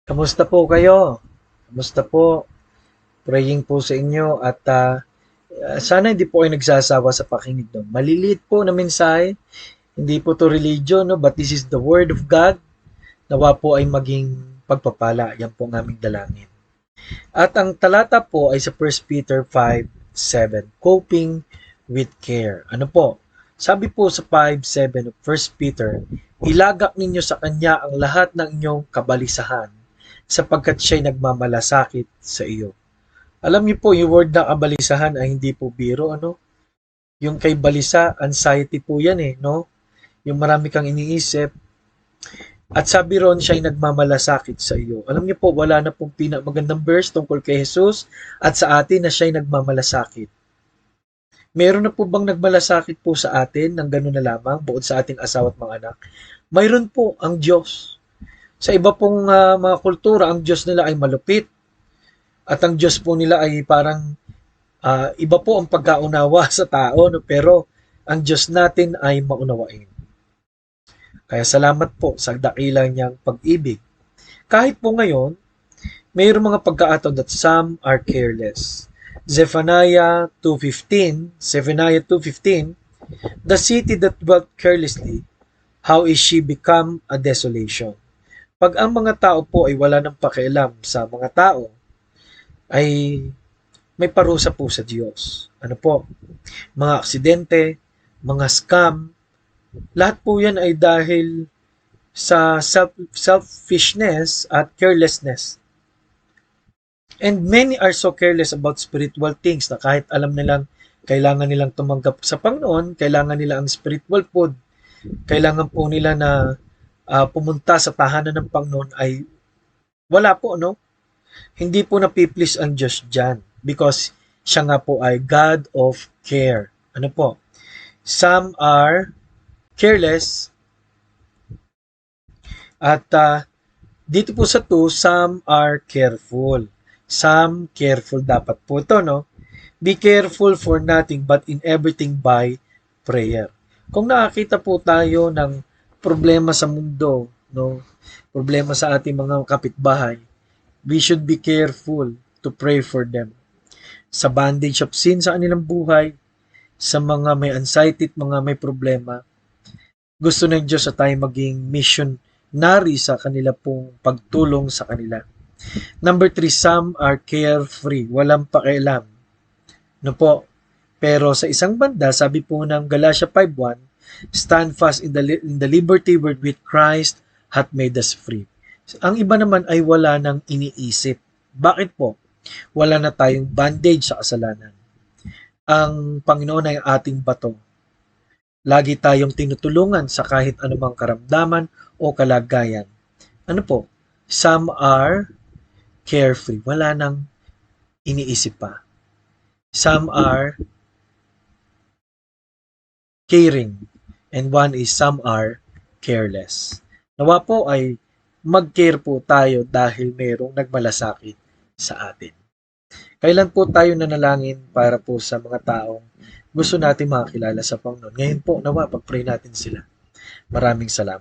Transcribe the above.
Kamusta po kayo? Kamusta po? Praying po sa inyo at sana hindi po kayo nagsasawa sa pakinig doon. Maliliit po na mensahe, hindi po to religion, no? But this is the Word of God. Nawa po ay maging pagpapala. Yan po ang aming dalangin. At ang talata po ay sa 1 Peter 5:7, Coping with Care. Ano po? Sabi po sa 5:7 of 1 Peter, ilagak ninyo sa Kanya ang lahat ng inyong kabalisahan sapagkat siya'y nagmamalasakit sa iyo. Alam niyo po, yung word na kabalisahan ay hindi po biro, ano? Yung kay balisa, anxiety po yan eh, no? Yung marami kang iniisip. At sabi ron, siya'y nagmamalasakit sa iyo. Alam niyo po, wala na pong pinamagandang verse tungkol kay Jesus at sa atin na siya'y nagmamalasakit. Meron na po bang nagmalasakit po sa atin ng gano'n na lamang, bukod sa ating asawa at mga anak? Mayroon po ang Diyos. Sa iba pong mga kultura, ang Diyos nila ay malupit. At ang Diyos po nila ay parang iba po ang pagkaunawa sa tao, no? Pero ang Diyos natin ay maunawain. Kaya salamat po sa dakilang niyang pag-ibig. Kahit po ngayon, mayroong mga pagkakataon that some are careless. Zephaniah 2:15, the city that dwelt carelessly, how is she become a desolation? Pag ang mga tao po ay wala ng pakialam sa mga tao, ay may parusa po sa Diyos. Ano po? Mga aksidente, mga scam, lahat po yan ay dahil sa selfishness at carelessness. And many are so careless about spiritual things na kahit alam nilang kailangan nilang tumanggap sa Panginoon, kailangan nila ang spiritual food, kailangan po nila na pumunta sa tahanan ng Panginoon ay wala po, no? Hindi po napiplease ang Diyos dyan because siya nga po ay God of care. Ano po? Some are careless at dito po sa 2, some are careful. Some careful dapat po ito, no? Be careful for nothing but in everything by prayer. Kung nakakita po tayo ng problema sa mundo, no? Problema sa ating mga kapitbahay, we should be careful to pray for them. Sa bandage of sin sa kanilang buhay, sa mga may anxiety at mga may problema, gusto ng Diyos na tayo maging missionary sa kanila pong pagtulong sa kanila. Number 3, some are carefree, walang pakialam. No po? Pero sa isang banda, sabi po ng Galatia 5:1, stand fast in the liberty wherewith Christ hath made us free. Ang iba naman ay wala nang iniisip. Bakit po? Wala na tayong bandage sa kasalanan. Ang Panginoon ay ating bato. Lagi tayong tinutulungan sa kahit anumang karamdaman o kalagayan. Ano po? Some are carefree. Wala nang iniisip pa. Some are caring. And one is some are careless. Nawa po ay mag-care po tayo dahil mayroong nagmalasakit sa atin. Kailan po tayo nanalangin para po sa mga taong gusto natin makakilala sa Panginoon? Ngayon po, nawa, pag-pray natin sila. Maraming salamat.